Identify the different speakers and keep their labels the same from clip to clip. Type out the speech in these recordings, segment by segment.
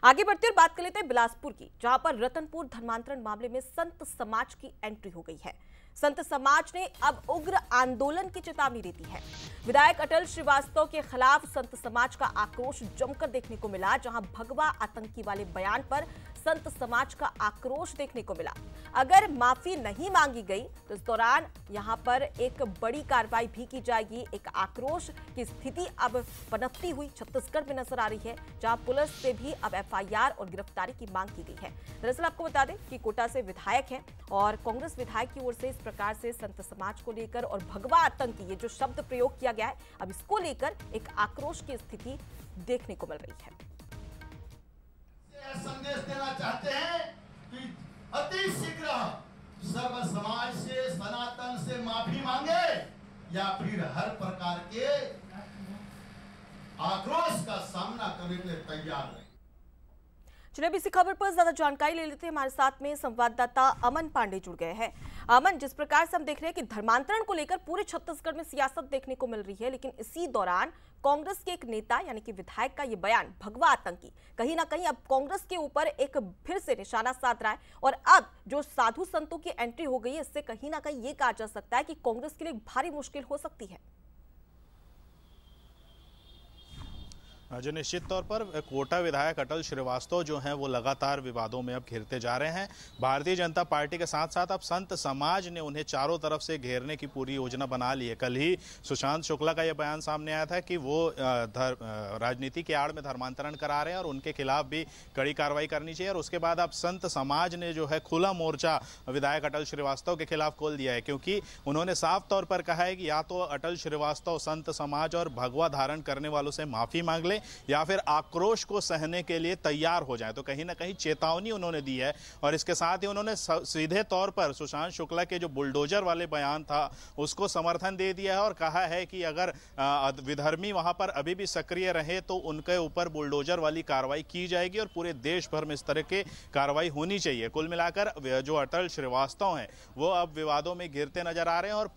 Speaker 1: आगे बढ़ते और बात कर लेते हैं बिलासपुर की, जहां पर रतनपुर धर्मांतरण मामले में संत समाज की एंट्री हो गई है। संत समाज ने अब उग्र आंदोलन की चेतावनी दी है। विधायक अटल श्रीवास्तव के खिलाफ संत समाज का आक्रोश जमकर देखने को मिला, जहां भगवा आतंकी वाले बयान पर संत समाज का आक्रोश देखने को मिला। अगर माफी नहीं मांगी गई तो इस दौरान यहां पर एक बड़ी कार्रवाई भी की जाएगी। एक आक्रोश की स्थिति अब पनपती हुई छत्तीसगढ़ में नजर आ रही है, जहां पुलिस से भी अब एफआईआर और गिरफ्तारी की मांग की गई है। दरअसल आपको बता दें कि कोटा से विधायक हैं और कांग्रेस विधायक की ओर से इस प्रकार से संत समाज को लेकर और भगवा आतंकी ये जो शब्द प्रयोग किया गया है, अब इसको लेकर एक आक्रोश की स्थिति देखने को मिल रही है।
Speaker 2: संदेश देना चाहते हैं कि अति शीघ्र सर्व समाज से, सनातन से माफी मांगे या फिर हर प्रकार के आक्रोश का सामना करने के लिए तैयार रहे।
Speaker 1: चलिए अब इसी खबर पर ज्यादा जानकारी ले लेते हैं। हमारे साथ में संवाददाता अमन पांडे जुड़ गए हैं। अमन, जिस प्रकार से हम देख रहे हैं कि धर्मांतरण को लेकर पूरे छत्तीसगढ़ में सियासत देखने को मिल रही है, लेकिन इसी दौरान कांग्रेस के एक नेता यानी कि विधायक का ये बयान भगवा आतंकी कहीं ना कहीं अब कांग्रेस के ऊपर एक फिर से निशाना साध रहा है। और अब जो साधु संतों की एंट्री हो गई है, इससे कहीं ना कहीं ये कहा जा सकता है कि कांग्रेस के लिए भारी मुश्किल हो सकती है।
Speaker 3: जो निश्चित तौर पर कोटा विधायक अटल श्रीवास्तव जो हैं वो लगातार विवादों में अब घिरते जा रहे हैं। भारतीय जनता पार्टी के साथ साथ अब संत समाज ने उन्हें चारों तरफ से घेरने की पूरी योजना बना ली है। कल ही सुशांत शुक्ला का यह बयान सामने आया था कि वो राजनीति के आड़ में धर्मांतरण करा रहे हैं और उनके खिलाफ भी कड़ी कार्रवाई करनी चाहिए। और उसके बाद अब संत समाज ने जो है खुला मोर्चा विधायक अटल श्रीवास्तव के खिलाफ खोल दिया है, क्योंकि उन्होंने साफ तौर पर कहा है कि या तो अटल श्रीवास्तव संत समाज और भगवा धारण करने वालों से माफी मांग ले या फिर आक्रोश को सहने के लिए तैयार हो जाए। तो कहीं ना कहीं चेतावनी उन्होंने दी है। और इसके साथ ही उन्होंने सीधे तौर पर सुशांत शुक्ला के जो बुलडोजर वाले बयान था उसको समर्थन दे दिया है और कहा है कि अगर विधर्मी वहां पर अभी भी सक्रिय रहे तो उनके ऊपर बुलडोजर वाली कार्रवाई की जाएगी और पूरे देश भर में इस तरह की कार्रवाई होनी चाहिए। कुल मिलाकर जो अटल श्रीवास्तव हैं वो अब विवादों में घिरते नजर आ रहे हैं और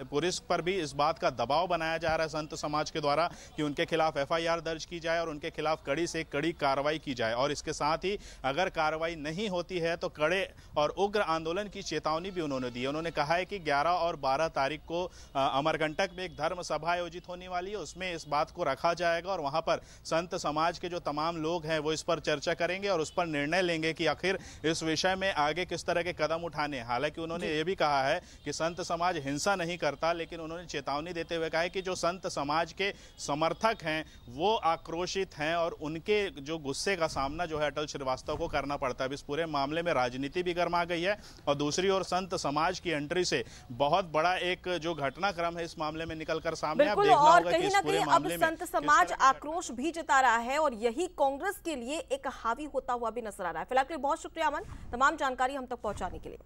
Speaker 3: पुलिस पर भी इस बात का दबाव बनाया जा रहा है संत समाज के द्वारा कि उनके खिलाफ एफआईआर दर्ज की जाए और उनके खिलाफ कड़ी से कड़ी कार्रवाई की जाए। और इसके साथ ही अगर कार्रवाई नहीं होती है तो कड़े और उग्र आंदोलन की चेतावनी भी उन्होंने दी है। उन्होंने कहा है कि 11 और 12 तारीख को अमरकंटक में एक धर्म सभा आयोजित होने वाली है, उसमें इस बात को रखा जाएगा और वहां पर संत समाज के जो तमाम लोग हैं वो इस पर चर्चा करेंगे और उस पर निर्णय लेंगे कि आखिर इस विषय में आगे किस तरह के कदम उठाने। हालांकि उन्होंने ये भी कहा है कि संत समाज हिंसा नहीं करता, लेकिन उन्होंने चेतावनी देते हुए कहा है कि जो संत समाज के समर्थक हैं वो आक्रोशित हैं और उनके जो गुस्से का सामना जो है अटल श्रीवास्तव को करना पड़ता है। इस पूरे मामले में राजनीति भी गर्मा गई है और दूसरी ओर संत समाज की एंट्री से बहुत बड़ा एक जो घटनाक्रम है इस मामले में निकलकर सामने अब देखना होगा कि इस पूरे मामले में
Speaker 1: संत समाज आक्रोश भी जता रहा है और यही कांग्रेस के लिए एक हावी होता हुआ भी नजर आ रहा है। फिलहाल के लिए बहुत शुक्रिया अमन, तमाम जानकारी हम तक पहुंचाने के लिए।